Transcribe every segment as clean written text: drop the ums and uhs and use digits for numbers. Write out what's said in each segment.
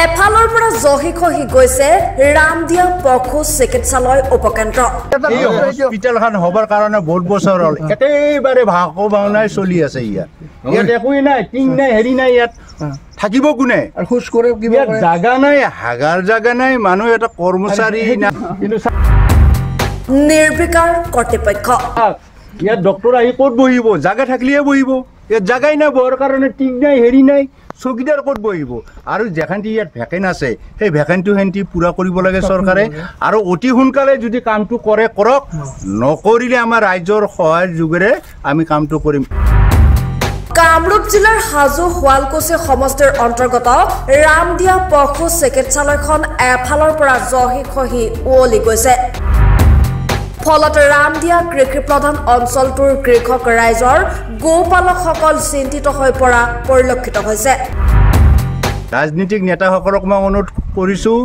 এফালৰ পৰা জহি খহি গৈছে ৰামদিয়া পশু চিকিৎসালয় উপকেন্দ্ৰ। এই হস্পিটেলখন হবৰ কাৰণে বহুত বছৰ হ'ল একেবাৰে ভাকো ভাওনাই চলি আছে। ইয়াত একোৱেই নাই, টিং নাই, হেৰি নাই। ইয়াত থাকিব কোনে? জাগা নাই, হাগাৰ জাগা নাই, মানুহ এটা কৰ্মচাৰী নাই। কিন্তু নিৰ্বিকাৰ কৰ্তৃপক্ষ ইয়াত ডক্টৰ আহি ক'ত বহিব? জাগা থাকিলেহে বহিব। ইয়াত জাগাই নাই বহাৰ কাৰণে, টিং নাই, হেৰি নাই। চকীদাৰ ক'ত বহিব? আৰু যেখানটি ইয়াত ভেকেন্ট আছে সেই ভেকেন্টটো সেহেঁতি পূৰা কৰিব লাগে চৰকাৰে। আৰু অতি সোনকালে যদি কামটো কৰে কৰক, নকৰিলে আমাৰ ৰাইজৰ সহায়ৰ যোগেৰে আমি কামটো কৰিম। কামৰূপ জিলাৰ হাজো শুৱালকুছি সমষ্টিৰ অন্তৰ্গত ৰামদিয়া পশু চিকিৎসালয়খন এফালৰ পৰা জহি খহি উৱলি গৈছে। ফলত ৰামদিয়া কৃষি প্ৰধান অঞ্চলটোৰ কৃষক ৰাইজৰ গোপালকসকল চিন্তিত হৈ পৰা পৰিলক্ষিত হৈছে। ৰাজনীতিক নেতাসকলক মই অনুৰোধ কৰিছোঁ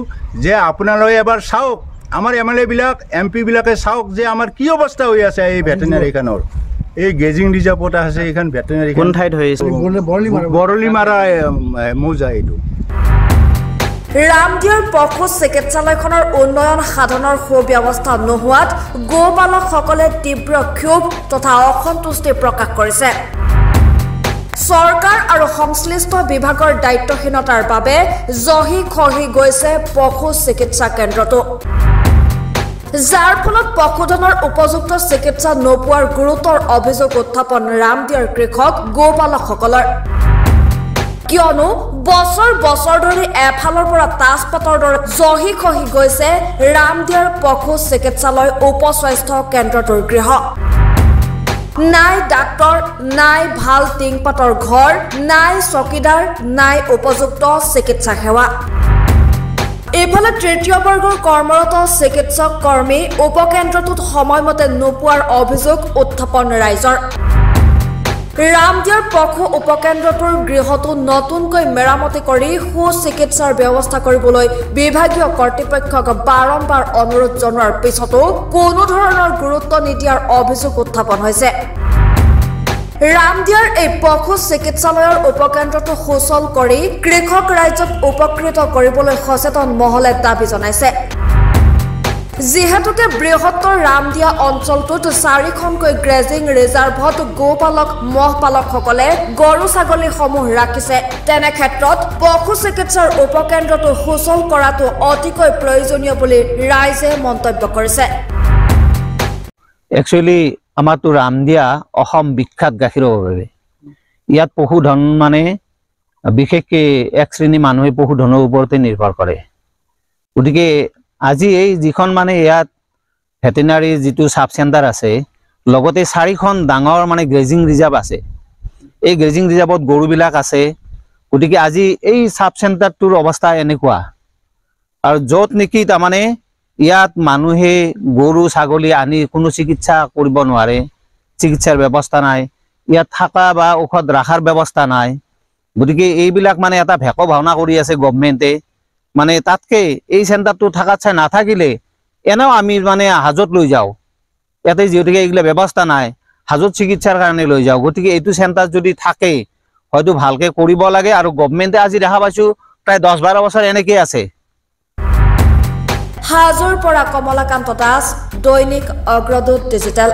যে আপোনালোকে এবাৰ চাওক, আমাৰ MLA বিলাক MP বিলাকে চাওক যে আমাৰ কি অৱস্থা হৈ আছে। এই ভেটেনাৰীখনৰ এই গেজিং ৰিজাৰ্ভত আছে। এইখন ভেটেনাৰী কোন ঠাইত হৈ আছে? বৰলিমাৰা মৌজা। এইটো ৰামদিয়াৰ পশু চিকিৎসালয়খনৰ উন্নয়ন সাধনৰ সুব্যৱস্থা নোহোৱাত গোপালকসকলে তীব্ৰ ক্ষোভ তথা অসন্তুষ্টি প্ৰকাশ কৰিছে। চৰকাৰ আৰু সংশ্লিষ্ট বিভাগৰ দায়িত্বহীনতাৰ বাবে জহি খহি গৈছে পশু চিকিৎসা কেন্দ্ৰটো, যাৰ ফলত পশুধনৰ উপযুক্ত চিকিৎসা নোপোৱাৰ গুৰুতৰ অভিযোগ উত্থাপন ৰামদিয়াৰ কৃষক গোপালকসকলৰ। কিয়নো বছৰ বছৰ ধৰি এফালৰ পৰা তাজপাতৰ দৰে জহি খহি গৈছে ৰামদিয়াৰ পশু চিকিৎসালয় উপস্বাস্থ্য কেন্দ্ৰটোৰ গৃহ। নাই ডাক্তৰ, নাই ভাল টিংপাতৰ ঘৰ, নাই চকীদাৰ, নাই উপযুক্ত চিকিৎসা সেৱা। এইফালে তৃতীয় বৰ্গৰ কৰ্মৰত চিকিৎসক কৰ্মী উপকেন্দ্ৰটোত সময়মতে নোপোৱাৰ অভিযোগ উত্থাপন ৰাইজৰ। ৰামদিয়াৰ পশু উপকেন্দ্ৰটোৰ গৃহটো নতুনকৈ মেৰামতি কৰি সুচিকিৎসাৰ ব্যৱস্থা কৰিবলৈ বিভাগীয় কৰ্তৃপক্ষক বাৰম্বাৰ অনুৰোধ জনোৱাৰ পিছতো কোনো ধৰণৰ গুৰুত্ব নিদিয়াৰ অভিযোগ উত্থাপন হৈছে। ৰামদিয়াৰ এই পশু চিকিৎসালয়ৰ উপকেন্দ্ৰটো সুচল কৰি কৃষক ৰাইজক উপকৃত কৰিবলৈ সচেতন মহলে দাবী জনাইছে। যিহেতুকে বৃহত্তৰ ৰামদিয়া অঞ্চলটোত 4খনকৈ গ্ৰেজিং ৰিজাৰ্ভত গোপালক মহপালকসকলে গৰু ছাগলীসমূহ ৰাখিছে। তেনে ক্ষেত্ৰত পশু চিকিৎসাৰ উপকেন্দ্ৰটো সুচল কৰাটো অতিকৈ প্ৰয়োজনীয় বুলি ৰাইজে মন্তব্য কৰিছে। একচুৱেলি আমাৰতো ৰামদিয়া অসম বিখ্যাত গাখীৰৰ বাবে। ইয়াত পশুধন মানে বিশেষকৈ এক শ্ৰেণী মানুহে পশুধনৰ ওপৰতে নিৰ্ভৰ কৰে। গতিকে আজি এই যিখন মানে ইয়াত ভেটেনাৰী যিটো সাব চেণ্টাৰ আছে, লগতে 4খন ডাঙৰ মানে গ্ৰেজিং ৰিজাৰ্ভ আছে। এই গ্ৰেজিং ৰিজাৰ্ভত গৰুবিলাক আছে। গতিকে আজি এই সাব চেণ্টাৰটোৰ অৱস্থা এনেকুৱা, আৰু য'ত নেকি তাৰমানে ইয়াত মানুহে গৰু ছাগলী আনি কোনো চিকিৎসা কৰিব নোৱাৰে, চিকিৎসাৰ ব্যৱস্থা নাই, ইয়াত থকা বা ঔষধ ৰখাৰ ব্যৱস্থা নাই। গতিকে এইবিলাক মানে এটা ভেক ভাওনা কৰি আছে গভৰ্ণমেণ্টে। মানে তাতকে এই চেণ্টাৰটো থাকাত চাই নাথাকিলে এনেও আমি মানে হাজত লৈ যাওঁ। ইয়াতে যিহেতুকে এইগিলা ব্যৱস্থা নাই, হাজত চিকিৎসাৰ কাৰণে লৈ যাওঁ। গতিকে এইটো চেণ্টাৰ যদি থাকে হয়তো ভালকে কৰিব লাগে। আৰু গভৰ্ণমেণ্টে আজি দেখা পাইছোঁ প্ৰায় 10-12 বছৰ এনেকেই আছে। হাজোৰ পৰা কমলাকান্ত দাস, দৈনিক অগ্ৰদূত ডিজিটেল।